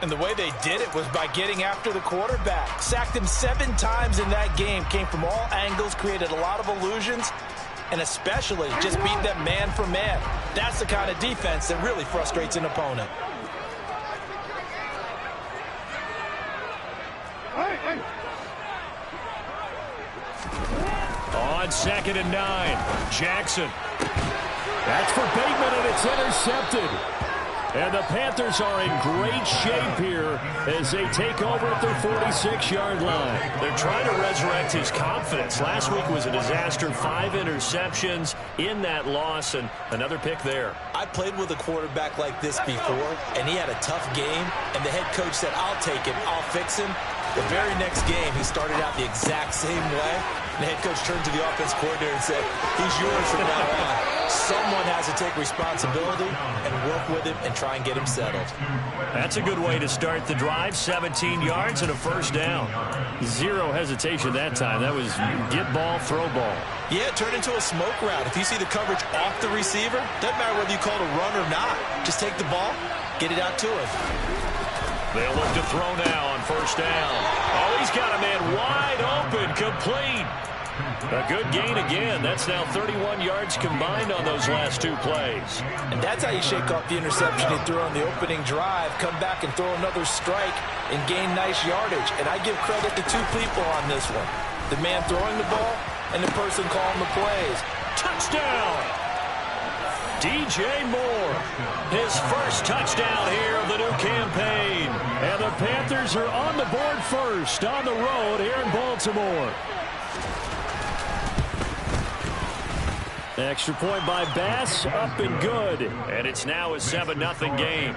And the way they did it was by getting after the quarterback. Sacked him 7 times in that game. Came from all angles, created a lot of illusions, and especially just beat them man for man. That's the kind of defense that really frustrates an opponent. On 2nd and 9, Jackson. That's for Bateman, and it's intercepted. And the Panthers are in great shape here as they take over at their 46-yard line. They're trying to resurrect his confidence. Last week was a disaster, 5 interceptions in that loss, and another pick there. I played with a quarterback like this before, and he had a tough game, and the head coach said, I'll take him, I'll fix him. The very next game, he started out the exact same way. The head coach turned to the offense coordinator and said, he's yours from now on. Someone has to take responsibility and work with him and try and get him settled. That's a good way to start the drive. 17 yards and a first down. Zero hesitation that time. That was get ball, throw ball. Yeah, it turned into a smoke route. If you see the coverage off the receiver, doesn't matter whether you call it a run or not. Just take the ball, get it out to him. They'll look to throw now on first down. Oh, he's got a man wide open, complete. A good gain again. That's now 31 yards combined on those last 2 plays. And that's how you shake off the interception he threw on the opening drive, come back and throw another strike and gain nice yardage. And I give credit to 2 people on this one. The man throwing the ball and the person calling the plays. Touchdown! DJ Moore, his first touchdown here of the new campaign. And the Panthers are on the board first on the road here in Baltimore. Extra point by Bass, up and good. And it's now a 7-0 game.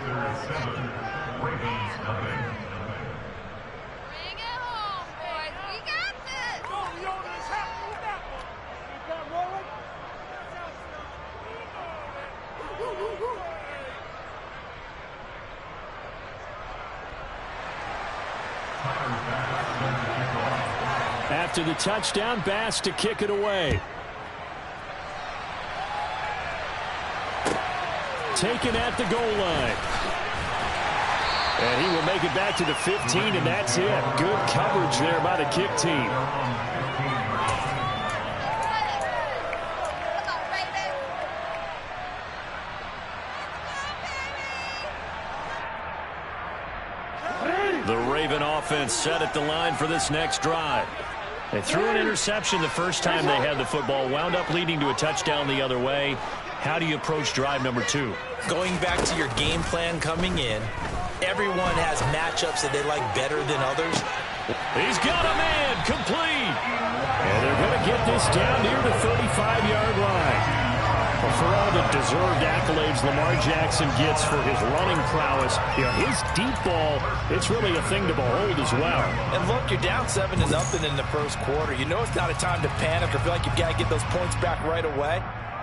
After the touchdown, Bass to kick it away. Taken at the goal line. And he will make it back to the 15, and that's it. Good coverage there by the kick team. The Raven offense set at the line for this next drive. They threw an interception the first time they had the football, wound up leading to a touchdown the other way. How do you approach drive number 2? Going back to your game plan coming in, everyone has matchups that they like better than others. He's got a man, complete. And they're going to get this down near the 35-yard line. But for all the deserved accolades Lamar Jackson gets for his running prowess, his deep ball, it's really a thing to behold as well. And look, you're down 7-0 in the first quarter. You know it's not a time to panic or feel like you've got to get those points back right away.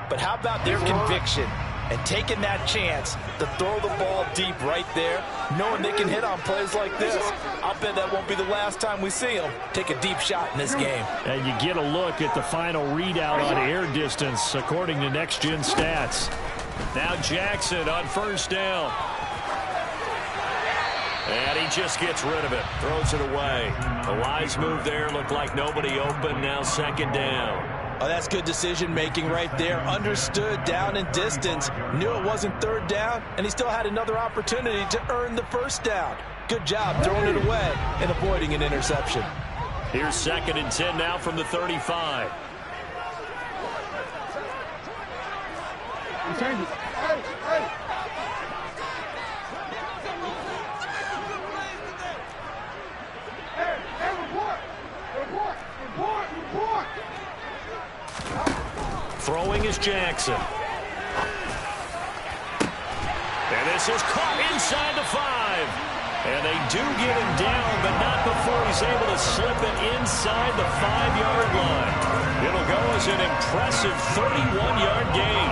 But how about their conviction and taking that chance to throw the ball deep right there, knowing they can hit on plays like this? I'll bet that won't be the last time we see them take a deep shot in this game. And you get a look at the final readout on air distance, according to Next Gen Stats. Now Jackson on first down. And he just gets rid of it, throws it away. The wise move there, looked like nobody open, now second down. Oh, that's good decision-making right there. Understood down and distance. Knew it wasn't third down, and he still had another opportunity to earn the first down. Good job throwing it away and avoiding an interception. Here's 2nd and 10 now from the 35. Throwing is Jackson. And this is caught inside the 5. And they do get him down, but not before he's able to slip it inside the 5-yard line. It'll go as an impressive 31-yard gain.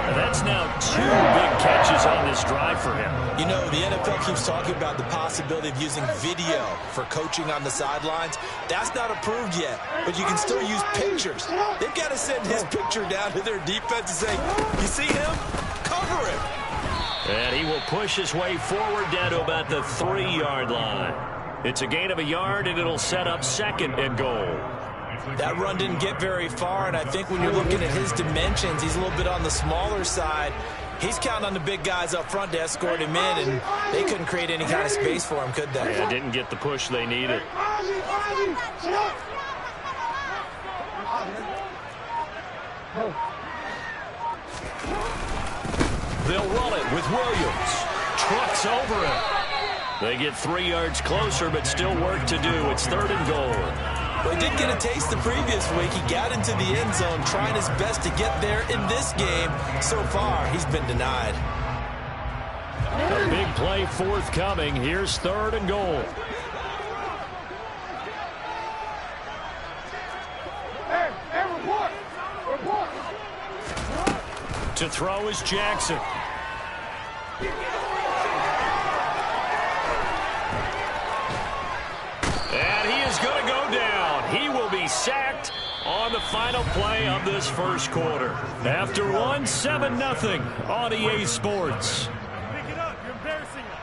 And that's now 2 big catches on this drive for him. You know, the NFL keeps talking about the possibility of using video for coaching on the sidelines. That's not approved yet, but you can still use pictures. They've got to send his picture down to their defense and say, you see him? Cover him. And he will push his way forward down to about the 3-yard line. It's a gain of a yard, and it'll set up 2nd and goal. That run didn't get very far, and I think when you're looking at his dimensions, he's a little bit on the smaller side. He's counting on the big guys up front to escort him in, and they couldn't create any kind of space for him, could they? Yeah, didn't get the push they needed. They'll run it with Williams. Trucks over it. They get 3 yards closer, but still work to do. It's 3rd and goal. Well, he did get a taste the previous week. He got into the end zone, trying his best to get there in this game. So far, he's been denied. A big play forthcoming. Here's 3rd and goal. To throw is Jackson. And he is going to go down. He will be sacked on the final play of this first quarter. After one, 7-0 on EA Sports. Pick it up. You're embarrassing us.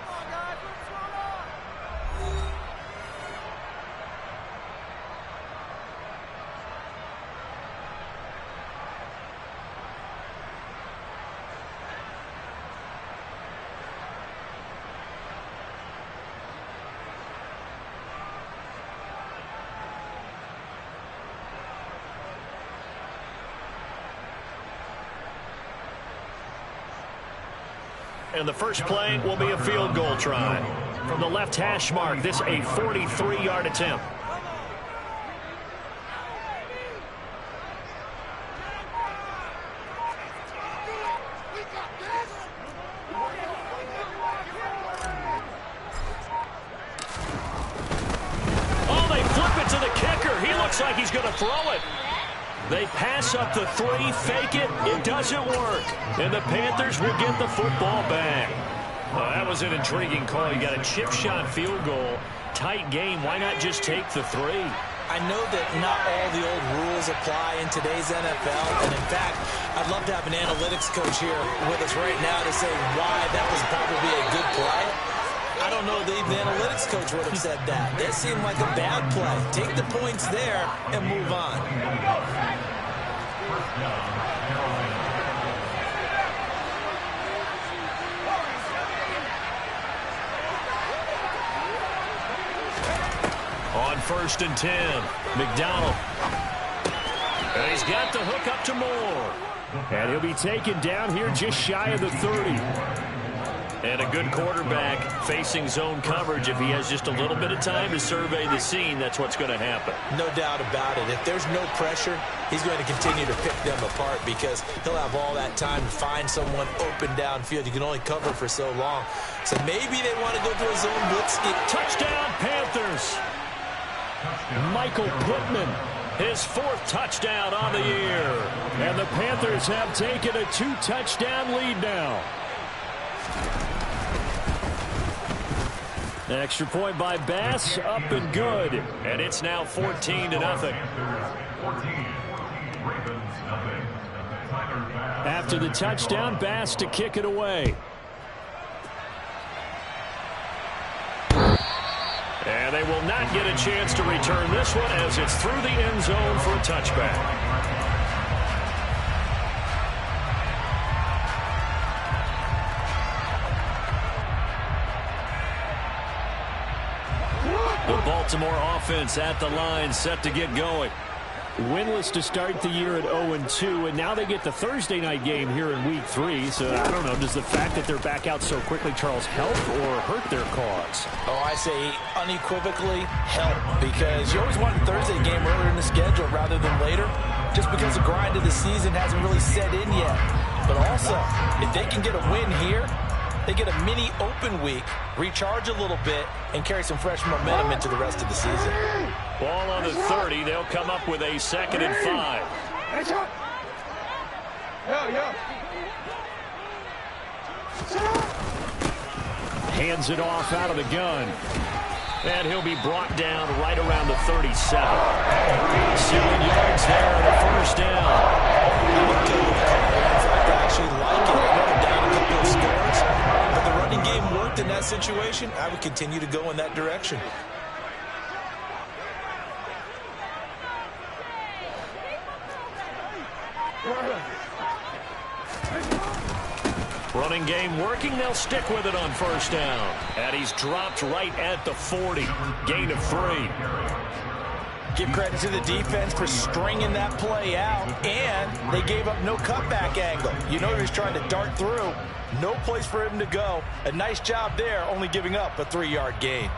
And the first play will be a field goal try. From the left hash mark, this a 43-yard attempt. Oh, they flip it to the kicker. He looks like he's going to throw it. They pass up the 3, fake it, it doesn't work. And the Panthers will get the football back. Well, that was an intriguing call. You got a chip shot field goal. Tight game. Why not just take the 3? I know that not all the old rules apply in today's NFL. And in fact, I'd love to have an analytics coach here with us right now to say why that was probably a good play. I don't know that even the analytics coach would have said that. That seemed like a bad play. Take the points there and move on. On 1st and 10, McDonald. And he's got the hook up to Moore. And he'll be taken down here just shy of the 30. And a good quarterback facing zone coverage. If he has just a little bit of time to survey the scene, that's what's going to happen. No doubt about it. If there's no pressure, he's going to continue to pick them apart because he'll have all that time to find someone open downfield. You can only cover for so long. So maybe they want to go to a zone blitz. Touchdown, Panthers. Michael Pittman, his 4th touchdown on the year. And the Panthers have taken a 2-touchdown lead now. Extra point by Bass, up and good. And it's now 14-0. After the touchdown, Bass to kick it away. And they will not get a chance to return this one as it's through the end zone for a touchback. The Baltimore offense at the line, set to get going. Winless to start the year at 0-2, and now they get the Thursday night game here in Week 3. So, I don't know, does the fact that they're back out so quickly, Charles, help or hurt their cause? Oh, I say unequivocally help, because you always want a Thursday game earlier in the schedule rather than later, just because the grind of the season hasn't really set in yet. But also, if they can get a win here, they get a mini open week, recharge a little bit, and carry some fresh momentum into the rest of the season. Ball on the 30. They'll come up with a 2nd and 5. Hands it off out of the gun. And he'll be brought down right around the 37. 7 yards there on the first down. I actually like it. They're down a couple of scores. game worked in that situation, I would continue to go in that direction. Running game working. They'll stick with it on first down. And he's dropped right at the 40. Gain of 3. Give credit to the defense for stringing that play out, and they gave up no cutback angle. You know he was trying to dart through. No place for him to go. A nice job there, only giving up a 3-yard gain.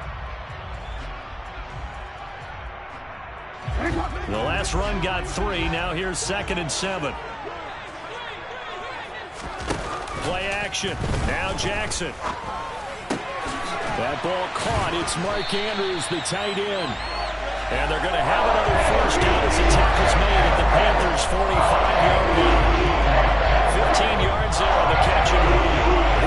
The last run got 3. Now here's 2nd and 7. Play action. Now Jackson. That ball caught. It's Mark Andrews, the tight end. And they're going to have another first down as the tackle's made at the Panthers' 45-yard line. 15 yards there on the catch and run.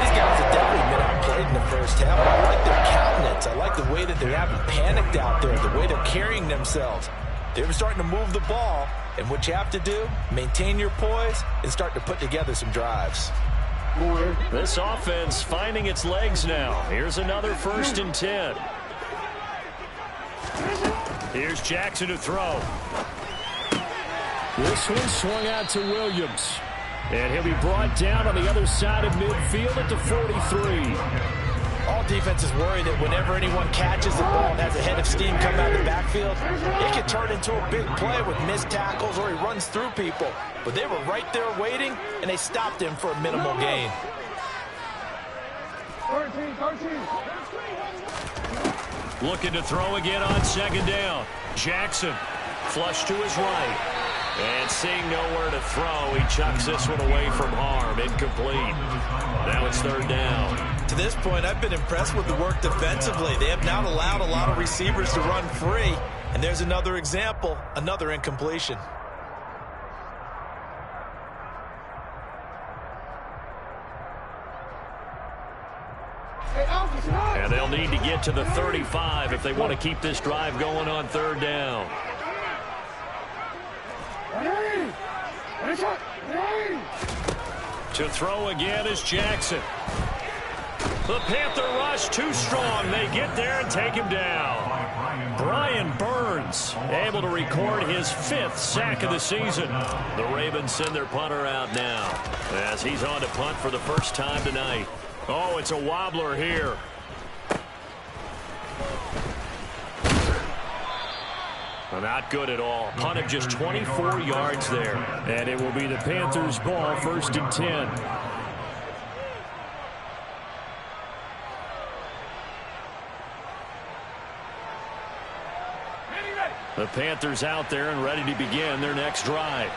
These guys have definitely been outplayed in the first half. I like their countenance. I like the way that they haven't panicked out there, the way they're carrying themselves. They're starting to move the ball, and what you have to do, maintain your poise and start to put together some drives. This offense finding its legs now. Here's another 1st and 10. Here's Jackson to throw. This one swung out to Williams. And he'll be brought down on the other side of midfield at the 43. All defenses worry that whenever anyone catches the ball and has a head of steam coming out of the backfield, it can turn into a big play with missed tackles or he runs through people. But they were right there waiting, and they stopped him for a minimal gain. 13. Looking to throw again on 2nd down. Jackson, flush to his right. And seeing nowhere to throw, he chucks this one away from harm. Incomplete. Now it's 3rd down. To this point, I've been impressed with the work defensively. They have not allowed a lot of receivers to run free. And there's another example, another incompletion. And they'll need to get to the 35 if they want to keep this drive going on 3rd down. To throw again is Jackson. The Panther rush too strong. They get there and take him down. Brian Burns able to record his 5th sack of the season. The Ravens send their punter out now as he's on to punt for the first time tonight. Oh, it's a wobbler here. Well, not good at all. Punt of just 24 yards there. And it will be the Panthers' ball, 1st and 10. The Panthers out there and ready to begin their next drive.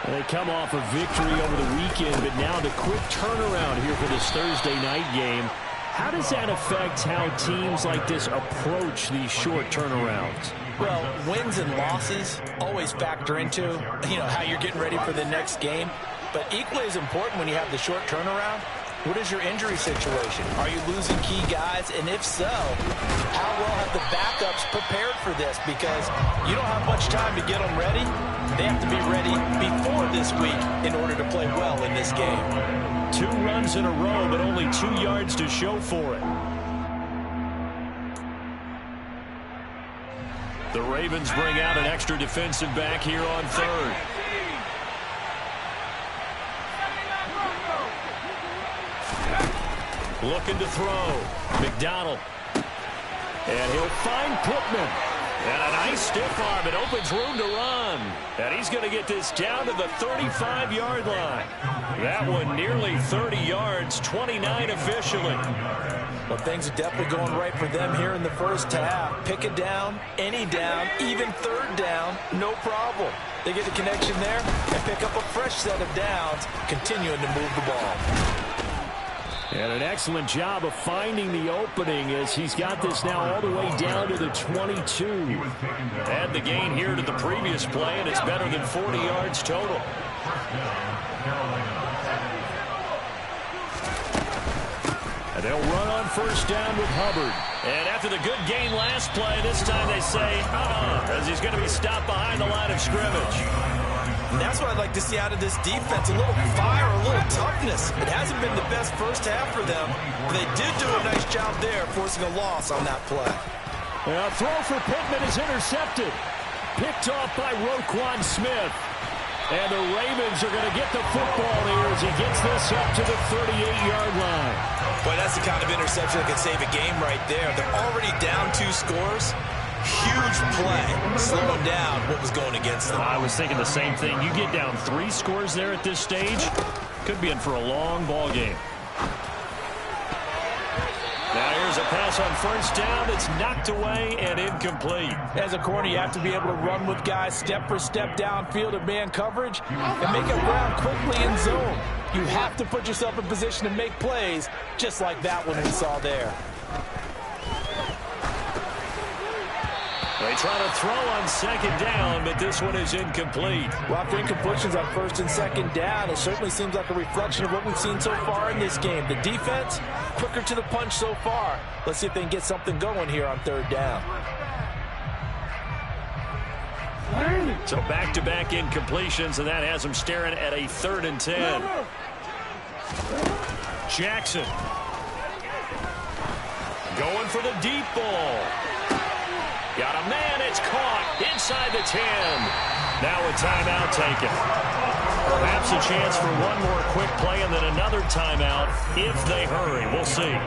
They come off a victory over the weekend, but now the quick turnaround here for this Thursday night game. How does that affect how teams like this approach these short turnarounds? Well, wins and losses always factor into, how you're getting ready for the next game. But equally as important when you have the short turnaround, what is your injury situation? Are you losing key guys? And if so, how well have the backups prepared for this? Because you don't have much time to get them ready. They have to be ready before this week in order to play well in this game. 2 runs in a row, but only 2 yards to show for it. The Ravens bring out an extra defensive back here on 3rd. Looking to throw. McDonald. And he'll find Pittman. And a nice stiff arm. It opens room to run. And he's going to get this down to the 35-yard line. That one nearly 30 yards, 29 officially. Well, things are definitely going right for them here in the first half. Pick it down, any down, even 3rd down, no problem. They get the connection there and pick up a fresh set of downs, continuing to move the ball. And an excellent job of finding the opening as he's got this now all the way down to the 22. Add the gain here to the previous play, and it's better than 40 yards total. And they'll run on first down with Hubbard. And after the good gain last play, this time they say, as he's going to be stopped behind the line of scrimmage. And that's what I'd like to see out of this defense, a little fire, a little toughness. It hasn't been the best first half for them, but they did do a nice job there, forcing a loss on that play. A throw for Pittman is intercepted. Picked off by Roquan Smith. And the Ravens are going to get the football here as he gets this up to the 38-yard line. Boy, that's the kind of interception that can save a game right there. They're already down 2 scores. Huge play, slowing down what was going against them. I was thinking the same thing. You get down 3 scores there at this stage, could be in for a long ball game. Now here's a pass on first down. It's knocked away and incomplete. As a corner, you have to be able to run with guys step for step downfield in man coverage and make up ground quickly in zone. You have to put yourself in position to make plays, just like that one we saw there. They try to throw on second down, but this one is incomplete. Well, after incompletions on first and second down, it certainly seems like a reflection of what we've seen so far in this game. The defense, quicker to the punch so far. Let's see if they can get something going here on third down. So back-to-back incompletions, and that has them staring at a 3rd and 10. Jackson going for the deep ball. Got a man, it's caught inside the 10. Now a timeout taken. Perhaps a chance for one more quick play and then another timeout if they hurry. We'll see.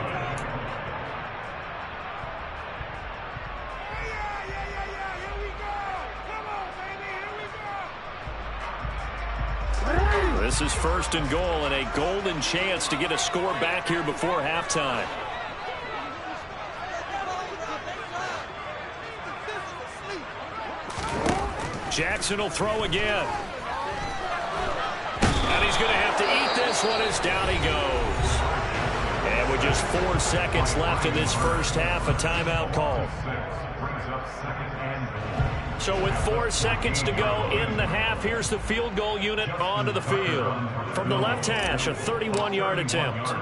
This is 1st and goal and a golden chance to get a score back here before halftime. Jackson will throw again. And he's going to have to eat this one as down he goes. And with just 4 seconds left in this first half, a timeout call. So with 4 seconds to go in the half, here's the field goal unit onto the field. From the left hash, a 31-yard attempt.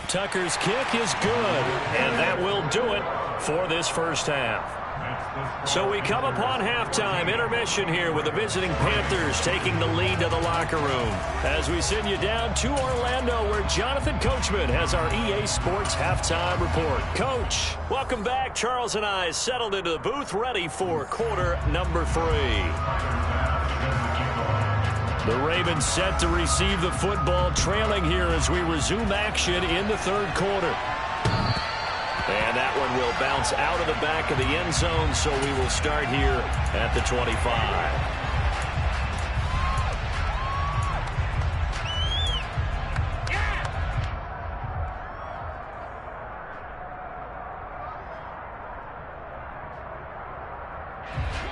Tucker's kick is good, and that will do it for this first half. So we come upon halftime, intermission here with the visiting Panthers taking the lead to the locker room. As we send you down to Orlando, where Jonathan Coachman has our EA Sports halftime report. Coach, welcome back. Charles and I settled into the booth, ready for quarter number 3. The Ravens set to receive the football, trailing here as we resume action in the 3rd quarter. And that one will bounce out of the back of the end zone, so we will start here at the 25.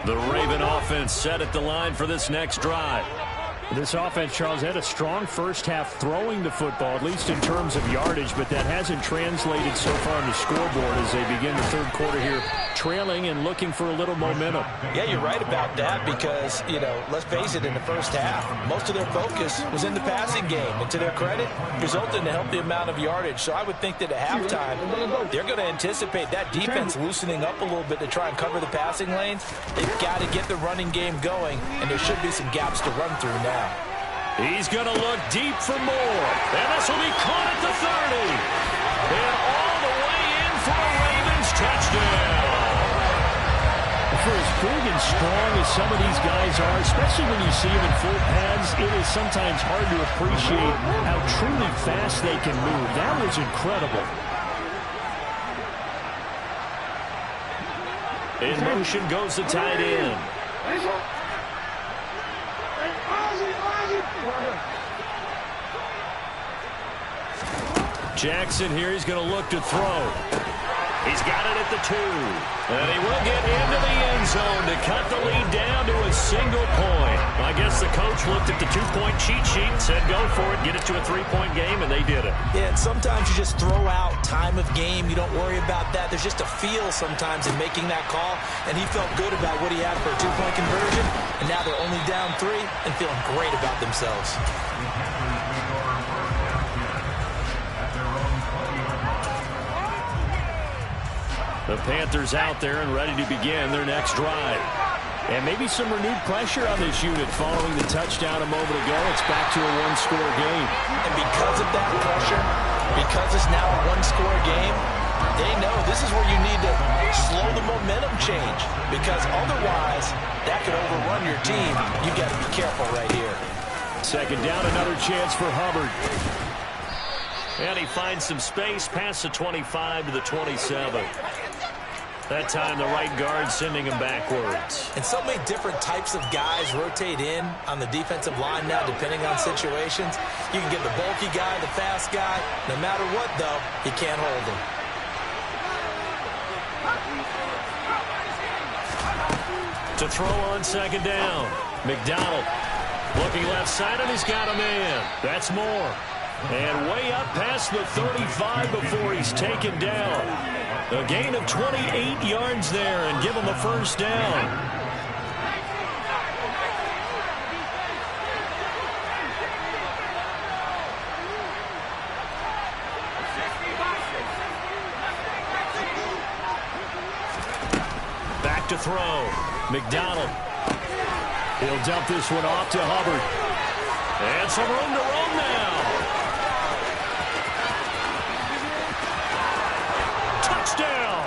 The Raven offense set at the line for this next drive. This offense, Charles, had a strong first half throwing the football, at least in terms of yardage, but that hasn't translated so far on the scoreboard as they begin the 3rd quarter here, trailing and looking for a little momentum. Yeah, you're right about that because, you know, let's face it, in the first half, most of their focus was in the passing game. And to their credit, resulted in a healthy amount of yardage. So I would think that at halftime, they're going to anticipate that defense loosening up a little bit to try and cover the passing lanes. They've got to get the running game going, and there should be some gaps to run through now. He's going to look deep for more. And this will be caught at the 30. And all the way in for a Ravens touchdown. For as big and strong as some of these guys are, especially when you see them in full pads, it is sometimes hard to appreciate how truly fast they can move. That was incredible. In motion goes the tight end. Jackson here, he's going to look to throw. He's got it at the 2. And he will get into the end zone to cut the lead down to a single point. I guess the coach looked at the 2-point cheat sheet and said, go for it, get it to a 3-point game, and they did it. Yeah, and sometimes you just throw out time of game. You don't worry about that. There's just a feel sometimes in making that call, and he felt good about what he had for a 2-point conversion, and now they're only down 3 and feeling great about themselves. The Panthers out there and ready to begin their next drive. And maybe some renewed pressure on this unit following the touchdown a moment ago. It's back to a one-score game. And because of that pressure, because it's now a one-score game, they know this is where you need to slow the momentum change. Because otherwise, that could overrun your team. You got to be careful right here. Second down, another chance for Hubbard. And he finds some space past the 25 to the 27. That time the right guard sending him backwards. And so many different types of guys rotate in on the defensive line now depending on situations. You can get the bulky guy, the fast guy. No matter what, though, he can't hold him. To throw on second down. McDonald looking left side, and he's got a man. That's Moore. And way up past the 35 before he's taken down. A gain of 28 yards there and give him a first down. Back to throw. McDonald. He'll dump this one off to Hubbard. And some room to roam now. Touchdown!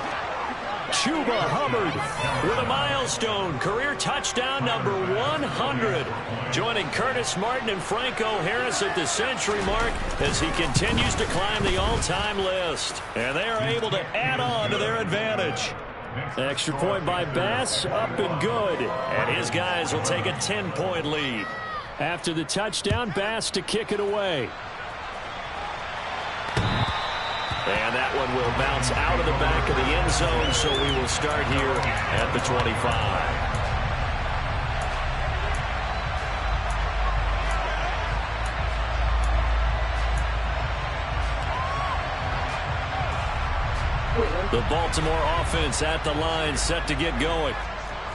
Chuba Hubbard with a milestone career touchdown number 100. Joining Curtis Martin and Franco Harris at the century mark as he continues to climb the all-time list. And they are able to add on to their advantage. Extra point by Bass, up and good. And his guys will take a 10-point lead. After the touchdown, Bass to kick it away. And that one will bounce out of the back of the end zone, so we will start here at the 25. The Baltimore offense at the line, set to get going.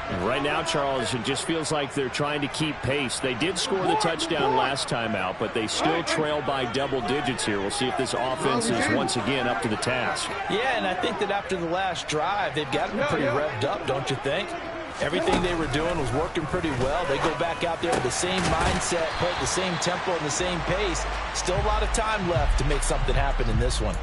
And right now, Charles, it just feels like they're trying to keep pace. They did score the touchdown last time out, but they still trail by double digits here. We'll see if this offense is once again up to the task. Yeah, and I think that after the last drive, they've got to be pretty revved up, don't you think? Everything they were doing was working pretty well. They go back out there with the same mindset, play at the same tempo and the same pace. Still a lot of time left to make something happen in this one.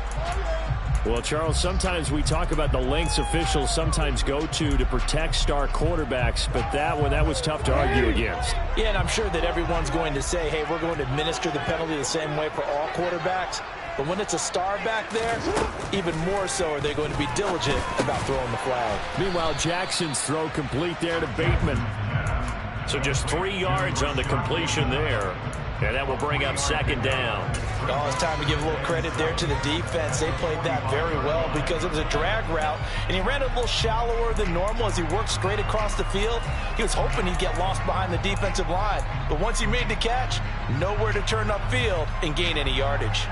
Well, Charles, sometimes we talk about the lengths officials sometimes go to protect star quarterbacks, but that was tough to argue against. Yeah, and I'm sure that everyone's going to say, hey, we're going to administer the penalty the same way for all quarterbacks. But when it's a star back there, even more so are they going to be diligent about throwing the flag. Meanwhile, Jackson's throw complete there to Bateman. So just 3 yards on the completion there. And that will bring up second down. Oh, it's time to give a little credit there to the defense. They played that very well because it was a drag route, and he ran a little shallower than normal as he worked straight across the field. He was hoping he'd get lost behind the defensive line, but once he made the catch, nowhere to turn upfield and gain any yardage.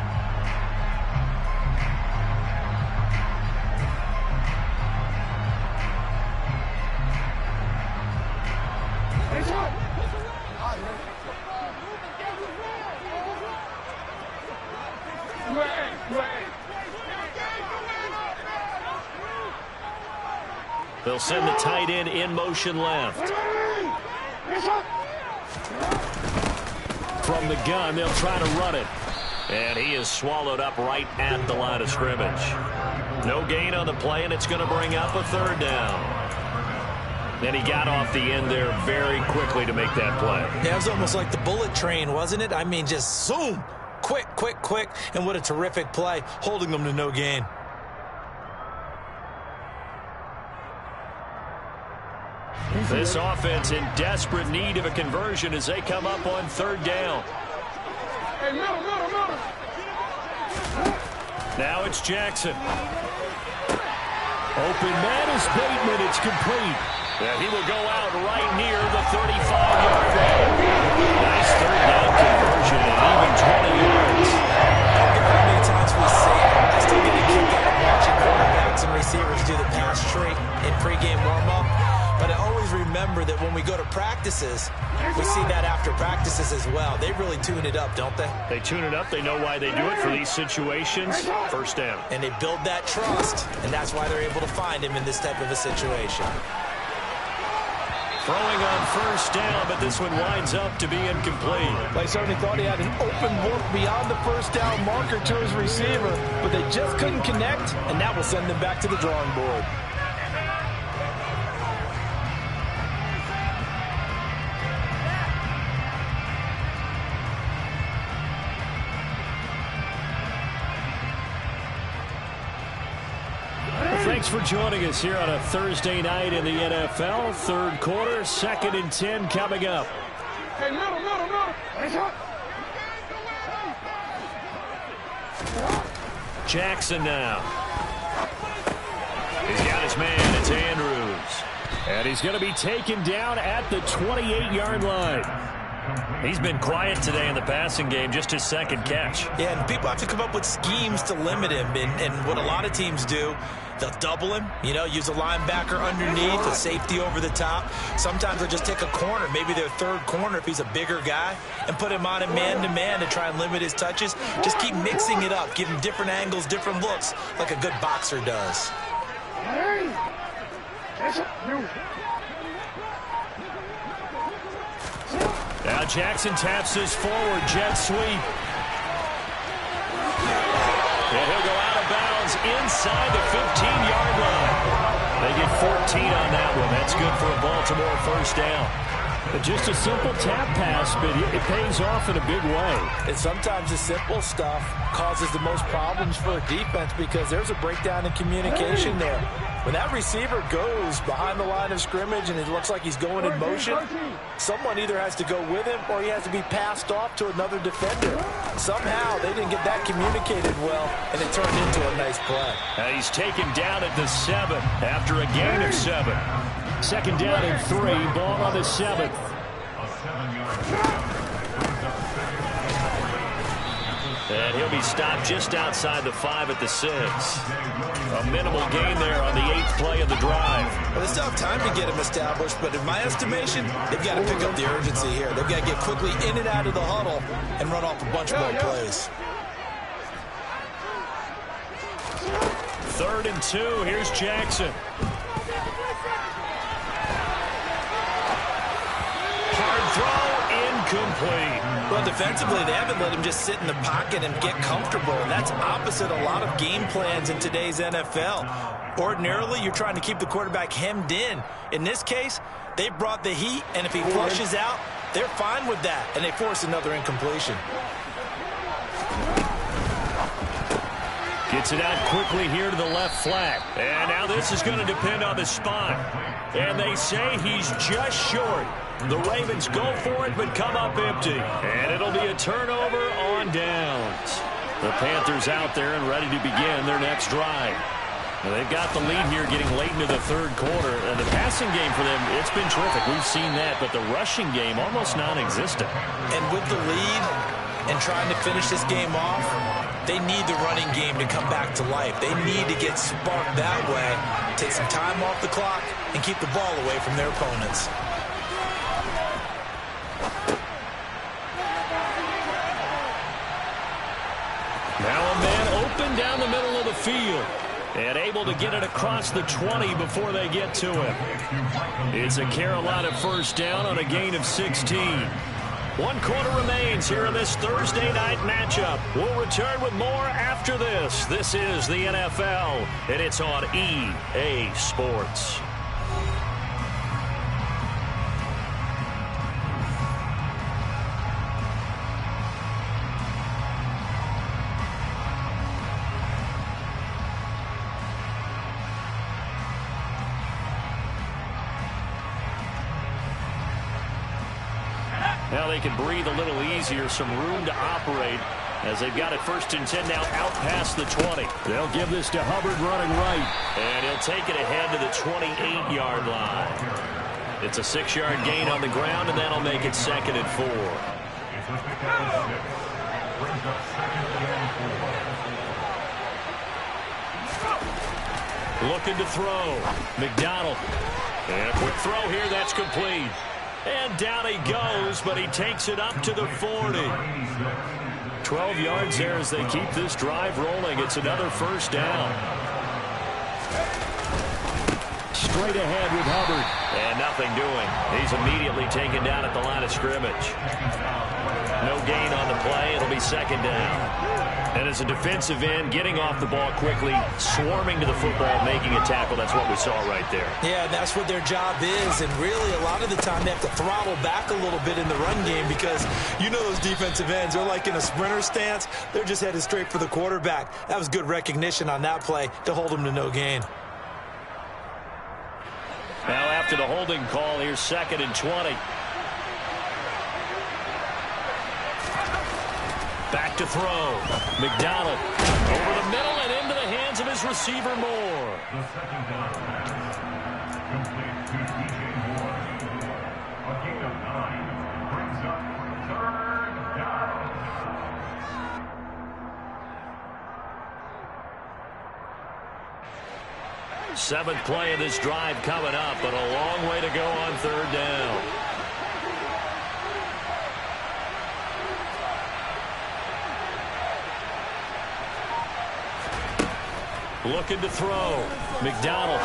They'll send the tight end in motion left. From the gun, they'll try to run it. And he is swallowed up right at the line of scrimmage. No gain on the play, and it's going to bring up a third down. And he got off the end there very quickly to make that play. Yeah, it was almost like the bullet train, wasn't it? I mean, just zoom. Quick, quick, quick. And what a terrific play, holding them to no gain. This offense in desperate need of a conversion as they come up on third down. Now it's Jackson. Open man is Bateman. It's complete. And he will go out right near the 35-yard line. Nice third down conversion and even 20 yards. I don't care how many times we say it, I still get a kick out of watching quarterbacks and receivers do the pass trait in pregame warm-up. But I always remember that when we go to practice, practices, we see that after practices as well. They really tune it up, don't they? They tune it up. They know why they do it for these situations. First down. And they build that trust, and that's why they're able to find him in this type of a situation. Throwing on first down, but this one winds up to be incomplete. They certainly thought he had an open look beyond the first down marker to his receiver, but they just couldn't connect, and that will send them back to the drawing board. Thanks for joining us here on a Thursday night in the NFL. Third quarter, 2nd and 10 coming up. Jackson now. He's got his man. It's Andrews. And he's going to be taken down at the 28-yard line. He's been quiet today in the passing game, just his second catch. Yeah, and people have to come up with schemes to limit him. And what a lot of teams do, they'll double him, use a linebacker underneath, a safety over the top. Sometimes they'll just take a corner, maybe their third corner if he's a bigger guy, and put him on a man-to-man to try and limit his touches. Just keep mixing it up, give him different angles, different looks, like a good boxer does. Now Jackson taps this forward, jet sweep. And he'll go out of bounds inside the 15-yard line. They get 14 on that one. That's good for a Baltimore first down. Just a simple tap pass, but it pays off in a big way. And sometimes the simple stuff causes the most problems for a defense because there's a breakdown in communication there. When that receiver goes behind the line of scrimmage and it looks like he's going in motion, someone either has to go with him or he has to be passed off to another defender. Somehow they didn't get that communicated well, and it turned into a nice play. Now he's taken down at the 7 after a gain of 7. 2nd down and 3, ball on the 7th. And he'll be stopped just outside the 5 at the 6. A minimal gain there on the 8th play of the drive. Well, they still have time to get him established, but in my estimation, they've got to pick up the urgency here. They've got to get quickly in and out of the huddle and run off a bunch more plays. 3rd and 2, here's Jackson. Hard throw, incomplete. Well, defensively, they haven't let him just sit in the pocket and get comfortable, and that's opposite a lot of game plans in today's NFL. Ordinarily, you're trying to keep the quarterback hemmed in. In this case, they brought the heat, and if he flushes out, they're fine with that, and they force another incompletion. Gets it out quickly here to the left flat. And now this is going to depend on the spot. And they say he's just short. The Ravens go for it, but come up empty. And it'll be a turnover on downs. The Panthers out there and ready to begin their next drive. Well, they've got the lead here getting late into the 3rd quarter. And the passing game for them, it's been terrific. We've seen that. But the rushing game, almost non-existent. And with the lead and trying to finish this game off, they need the running game to come back to life. They need to get sparked that way, take some time off the clock, and keep the ball away from their opponents. Now a man open down the middle of the field and able to get it across the 20 before they get to him. It's a Carolina first down on a gain of 16. 1 quarter remains here in this Thursday night matchup. We'll return with more after this. This is the NFL, and it's on EA Sports. Now they can breathe a little easier, some room to operate as they've got it 1st and 10 now out past the 20. They'll give this to Hubbard running right. And he'll take it ahead to the 28-yard line. It's a 6-yard gain on the ground, and that'll make it 2nd and 4. Looking to throw. McDonald. And a quick throw here, that's complete. And down he goes, but he takes it up to the 40. 12 yards there as they keep this drive rolling. It's another first down. Straight ahead with Hubbard. And nothing doing. He's immediately taken down at the line of scrimmage. No gain on the play. It'll be second down. And as a defensive end, getting off the ball quickly, swarming to the football, making a tackle. That's what we saw right there. Yeah, that's what their job is. And really, a lot of the time, they have to throttle back a little bit in the run game because you know those defensive ends, they're like in a sprinter stance. They're just headed straight for the quarterback. That was good recognition on that play to hold them to no gain. Now after the holding call, here's 2nd and 20. Back to throw. McDonald over the middle and into the hands of his receiver Moore. The second down. Complete to DJ Moore. A gain of 9 brings up 3rd down. 7th play of this drive coming up, but a long way to go on 3rd down. Looking to throw. McDonald.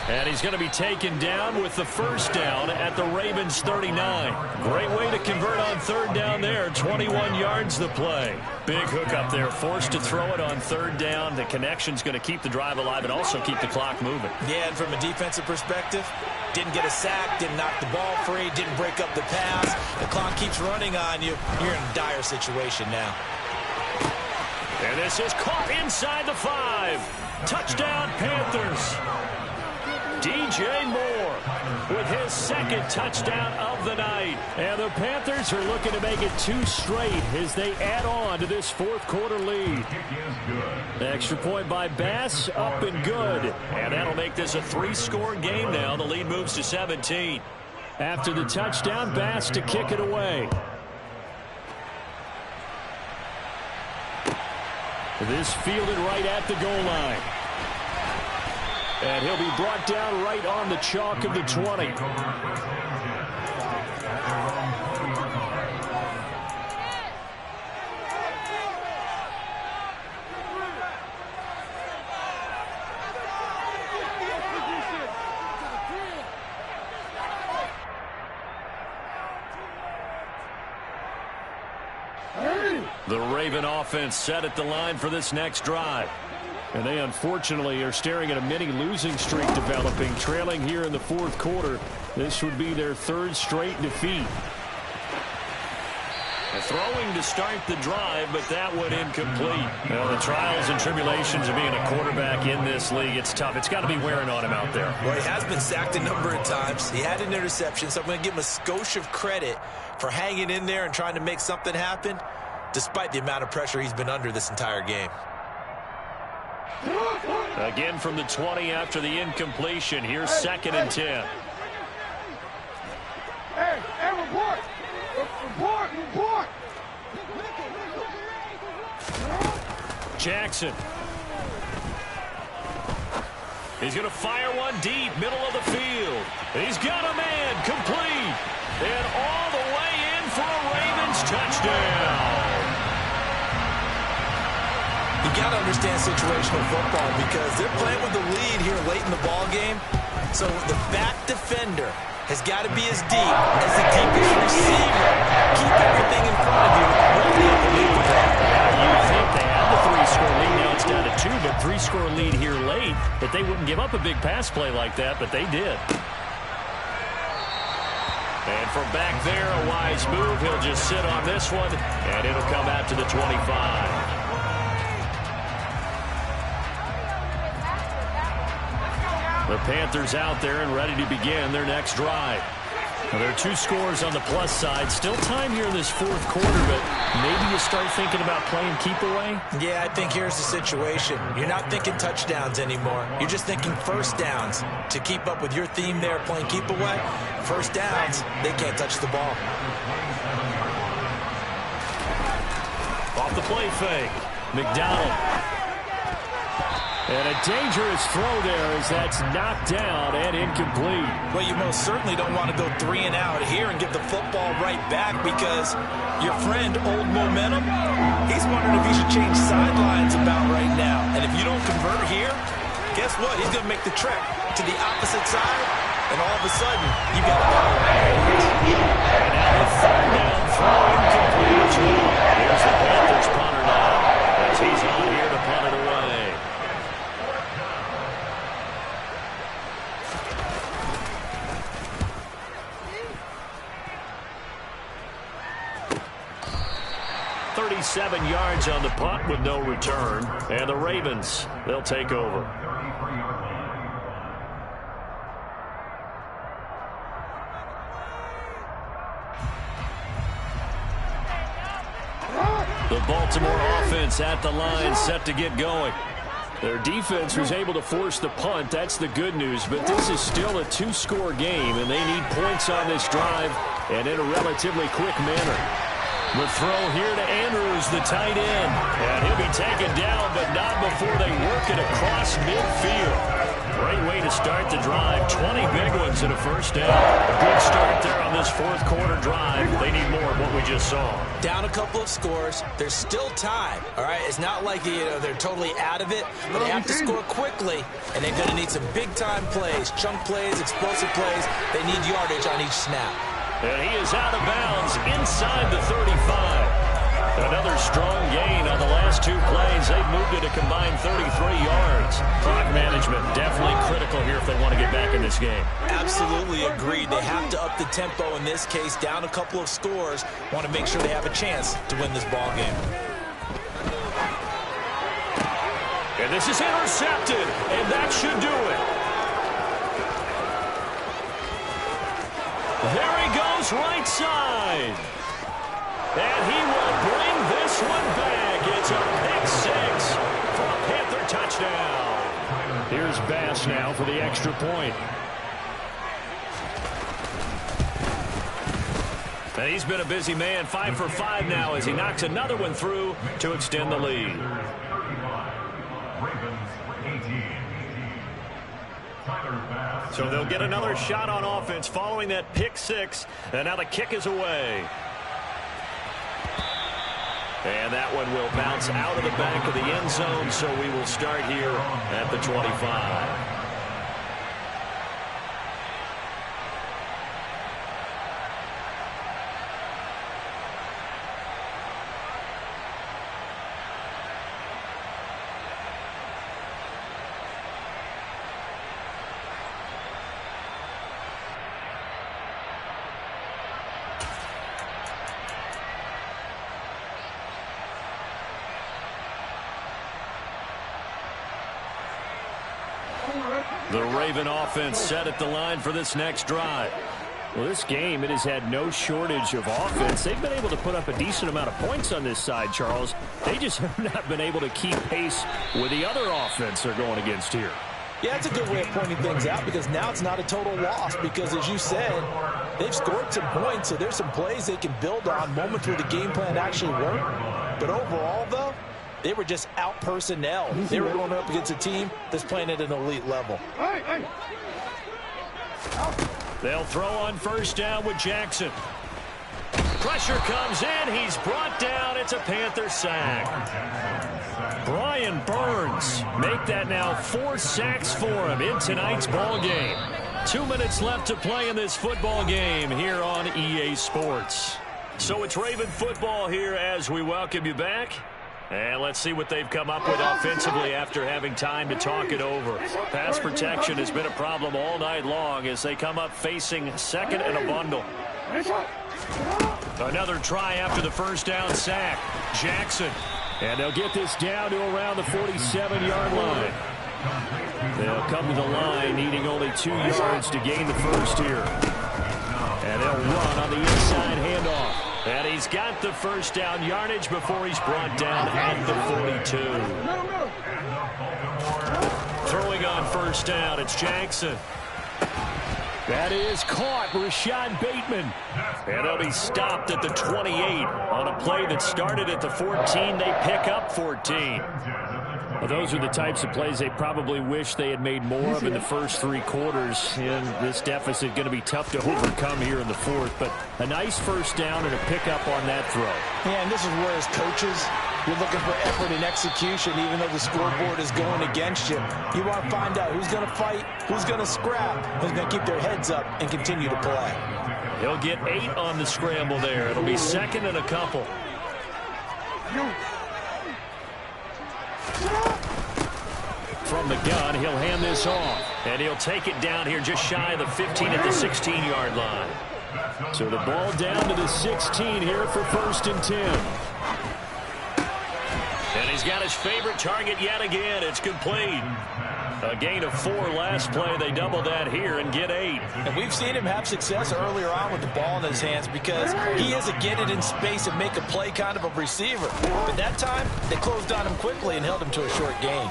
And he's going to be taken down with the first down at the Ravens 39. Great way to convert on 3rd down there. 21 yards the play. Big hook up there. Forced to throw it on 3rd down. The connection's going to keep the drive alive and also keep the clock moving. Yeah, and from a defensive perspective, didn't get a sack, didn't knock the ball free, didn't break up the pass. The clock keeps running on you. You're in a dire situation now. And this is caught inside the 5. Touchdown, Panthers. DJ Moore with his 2nd touchdown of the night. And the Panthers are looking to make it 2 straight as they add on to this 4th quarter lead. Extra point by Bass, up and good. And that'll make this a 3-score game now. The lead moves to 17. After the touchdown, Bass to kick it away. This fielded right at the goal line. And he'll be brought down right on the chalk of the 20. The Raven offense set at the line for this next drive. And they unfortunately are staring at a mini losing streak developing, trailing here in the 4th quarter. This would be their 3rd straight defeat. Throwing to start the drive, but that one incomplete. Well, the trials and tribulations of being a quarterback in this league, it's tough. It's got to be wearing on him out there. Well, he has been sacked a number of times. He had an interception, so I'm going to give him a skosh of credit for hanging in there and trying to make something happen, despite the amount of pressure he's been under this entire game. Again from the 20 after the incompletion. Here's 2nd and 10. Hey, report! Report! Jackson. He's going to fire one deep, middle of the field. He's got a man, complete. And all the way in for a Ravens touchdown. You got to understand situational football because they're playing with the lead here late in the ball game. So the back defender has got to be as deep as the deepest receiver. Keep everything in front of you. Really unbelievable. You think they had the 3-score lead. Now it's down to 2, but 3-score lead here late. That they wouldn't give up a big pass play like that, but they did. And from back there, a wise move. He'll just sit on this one, and it'll come out to the 25. The Panthers out there and ready to begin their next drive. Now, there are 2 scores on the plus side. Still time here in this 4th quarter, but maybe you start thinking about playing keep away? Yeah, I think here's the situation. You're not thinking touchdowns anymore. You're just thinking first downs. To keep up with your theme there, playing keep away, first downs, they can't touch the ball. Off the play fake. McDonald. And a dangerous throw there as that's knocked down and incomplete. Well, you most certainly don't want to go 3 and out here and give the football right back because your friend, Old Momentum, he's wondering if he should change sidelines about right now. And if you don't convert here, guess what? He's going to make the trek to the opposite side, and all of a sudden, you got a power. And now the third down throw incomplete. Here's the Panthers punter now as he's on here to punt it away. .37 yards on the punt with no return. And the Ravens, they'll take over. The Baltimore offense at the line, set to get going. Their defense was able to force the punt. That's the good news. But this is still a 2-score game, and they need points on this drive and in a relatively quick manner. The throw here to Andrews, the tight end. And he'll be taken down, but not before they work it across midfield. Great way to start the drive. 20 big ones and a first down. A good start there on this fourth quarter drive. They need more of what we just saw. Down a couple of scores. There's still time, all right? It's not like they're totally out of it, but they have to score quickly, and they're going to need some big-time plays, chunk plays, explosive plays. They need yardage on each snap. And he is out of bounds inside the 35. Another strong gain on the last 2 plays. They've moved it a combined 33 yards. Clock management definitely critical here if they want to get back in this game. Absolutely agreed. They have to up the tempo in this case, down a couple of scores. Want to make sure they have a chance to win this ball game. And this is intercepted, and that should do it. There he goes, right side. And he will bring this one back. It's a pick 6 for a Panther touchdown. Here's Bass now for the extra point. And he's been a busy man, 5 for 5 now as he knocks another one through to extend the lead. So they'll get another shot on offense following that pick 6. And now the kick is away. And that one will bounce out of the back of the end zone, so we will start here at the 25. The Raven offense set at the line for this next drive. Well, this game, it has had no shortage of offense. They've been able to put up a decent amount of points on this side, Charles. They just have not been able to keep pace with the other offense they're going against here. Yeah, it's a good way of pointing things out because now it's not a total loss because, as you said, they've scored some points, so there's some plays they can build on, moments where the game plan actually worked. But overall, though, they were just out personnel. They were going up against a team that's playing at an elite level. They'll throw on first down with Jackson. Pressure comes in. He's brought down. It's a Panther sack. Brian Burns make that now 4 sacks for him in tonight's ball game. 2 minutes left to play in this football game here on EA Sports. So it's Raven football here as we welcome you back. And let's see what they've come up with offensively after having time to talk it over. Pass protection has been a problem all night long as they come up facing second and a bundle. Another try after the first down sack. Jackson. And they'll get this down to around the 47-yard line. They'll come to the line needing only 2 yards to gain the first here. And they'll run on the inside handoff. And he's got the first down yardage before he's brought down at the 42. Throwing on first down, it's Jackson. That is caught, Rashad Bateman. And they'll be stopped at the 28 on a play that started at the 14. They pick up 14. Well, those are the types of plays they probably wish they had made more of in the first 3 quarters. And this deficit going to be tough to overcome here in the fourth. But a nice first down and a pickup on that throw. Yeah, and this is where as coaches, you're looking for effort and execution, even though the scoreboard is going against you. You want to find out who's going to fight, who's going to scrap, who's going to keep their heads up and continue to play. He'll get 8 on the scramble there. It'll be second and a couple. From the gun, he'll hand this off. And he'll take it down here just shy of the 15 at the 16-yard line. So the ball down to the 16 here for 1st and 10. And he's got his favorite target yet again. It's complete. A gain of 4 last play. They double that here and get 8. And we've seen him have success earlier on with the ball in his hands because he is a get it in space and make a play kind of a receiver. But that time, they closed on him quickly and held him to a short gain.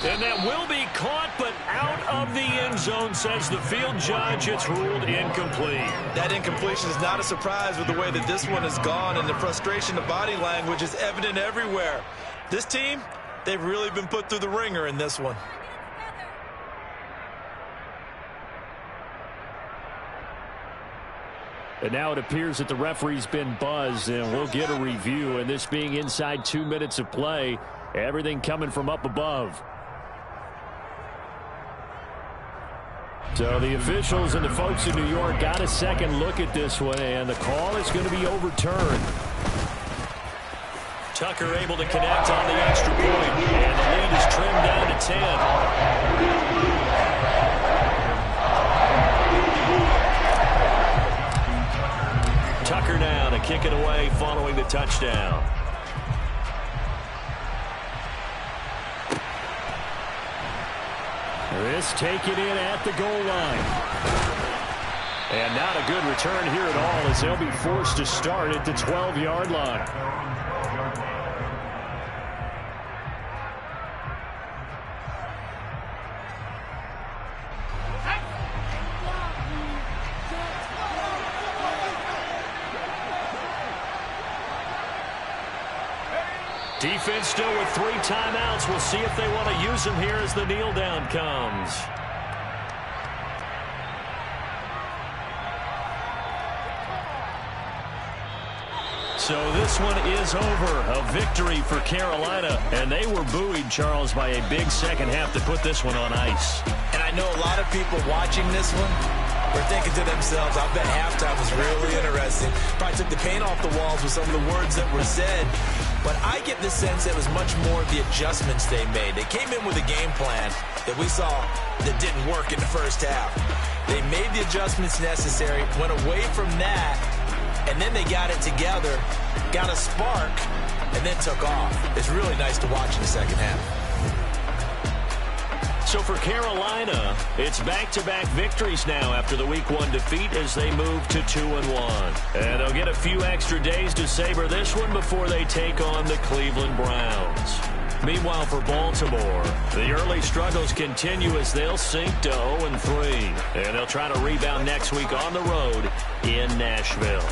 And that will be caught, but out of the end zone, says the field judge. It's ruled incomplete. That incompletion is not a surprise with the way that this one has gone, and the frustration of body language is evident everywhere. This team, they've really been put through the ringer in this one. And now it appears that the referee's been buzzed, and we'll get a review. And this being inside 2 minutes of play, everything coming from up above. So the officials and the folks in New York got a second look at this one, and the call is going to be overturned. Tucker able to connect on the extra point, and the lead is trimmed down to 10. Tucker now to kick it away following the touchdown. This take it in at the goal line. And not a good return here at all as they'll be forced to start at the 12-yard line. Defense still with 3 timeouts. We'll see if they want to use them here as the kneel down comes. So this one is over. A victory for Carolina. And they were buoyed, Charles, by a big second half to put this one on ice. And I know a lot of people watching this one were thinking to themselves, I bet halftime was really interesting. Probably took the paint off the walls with some of the words that were said. But I get the sense that it was much more of the adjustments they made. They came in with a game plan that we saw that didn't work in the first half. They made the adjustments necessary, went away from that, and then they got it together, got a spark, and then took off. It's really nice to watch in the second half. So for Carolina, it's back-to-back victories now after the Week 1 defeat as they move to 2-1. And they'll get a few extra days to savor this one before they take on the Cleveland Browns. Meanwhile, for Baltimore, the early struggles continue as they'll sink to 0-3. And they'll try to rebound next week on the road in Nashville.